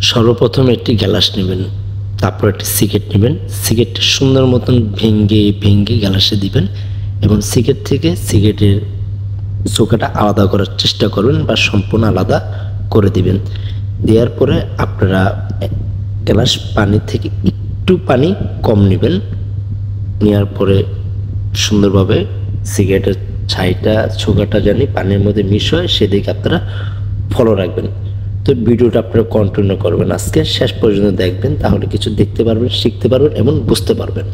সর্বপ্রথম একটি গ্লাস নেবেন, তারপর একটি সিগারেট নেবেন। সিগারেটটা সুন্দর মতন ভেঙে ভেঙে গ্লাসে দিবেন এবং সিগারেট থেকে সিগারেটের চোখাটা আলাদা করার চেষ্টা করবেন বা সম্পূর্ণ আলাদা করে দিবেন। দেওয়ার পরে আপনারা গ্লাস পানি থেকে একটু পানি কম নেবেন। নেওয়ার পরে সুন্দরভাবে সিগারেটের ছাইটা ছোকাটা জানি পানির মধ্যে মিশ হয় সেদিকে আপনারা ফলো রাখবেন। তো ভিডিওটা আপনারা কন্টিনিউ করবেন, আজকে শেষ পর্যন্ত দেখবেন, তাহলে কিছু দেখতে পারবেন, শিখতে পারবেন এবং বুঝতে পারবেন।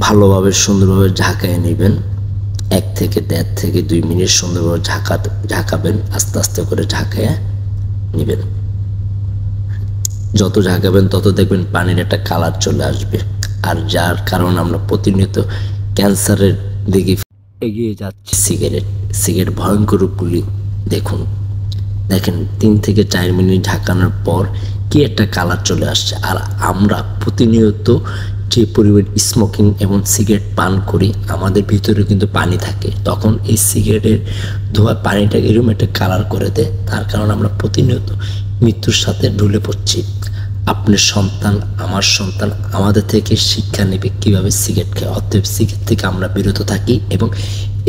ভালোভাবে সুন্দরভাবে ঝাঁকায় নেবেন, 1 থেকে 1.5 থেকে 2 মিনিট সুন্দরভাবে ঝাঁকাবেন, আস্তে আস্তে করে ঝাঁকায় নেবেন। যত ঝাঁকাবেন তত দেখবেন পানির একটা কালার চলে আসবে, আর যার কারণে আমরা প্রতিনিয়ত ক্যান্সারের দিকে এগিয়ে যাচ্ছি। সিগারেট ভয়ঙ্কর রূপগুলি দেখুন, দেখেন 3 থেকে 4 মিনিট ঝাঁকানোর পর কি একটা কালার চলে আসছে। আর আমরা প্রতিনিয়ত যে পরিমাণ স্মোকিং এবং সিগারেট পান করি, আমাদের ভিতরে কিন্তু পানি থাকে, তখন এই সিগারেটের ধোঁয়া পানিটা এরকম একটা কালার করে দেয়। তার কারণে আমরা প্রতিনিয়ত মৃত্যুর সাথে ঢুলে পড়ছি। আপনার সন্তান, আমার সন্তান আমাদের থেকে শিক্ষা নেবে কীভাবে সিগারেট খায়। অতএব সিগারেট থেকে আমরা বিরত থাকি এবং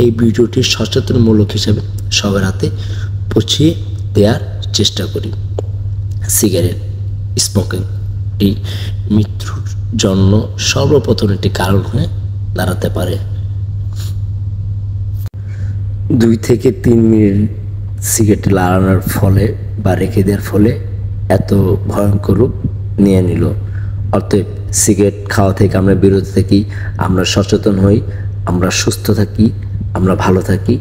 এই ভিডিওটির সচেতনমূলক হিসাবে সবার হাতে পৌঁছিয়ে দেওয়ার চেষ্টা করি। সিগারেট স্মোকিং এই মৃত্যুর জন্য সর্বপ্রথম একটি কারণ হয়ে দাঁড়াতে পারে। 2 থেকে 3 মিনিট সিগারেট লাগানোর ফলে বা রেখে দেওয়ার ফলে এত ভয়ঙ্কর রূপ নিয়ে নিল। অতএব সিগারেট খাওয়া থেকে আমরা বিরত থাকি, আমরা সচেতন হই, আমরা সুস্থ থাকি, আমরা ভালো থাকি।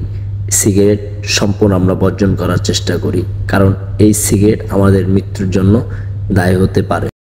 সিগারেট সম্পূর্ণ আমরা বর্জন করার চেষ্টা করি, কারণ এই সিগারেট আমাদের মৃত্যুর জন্য দায়ী হতে পারে।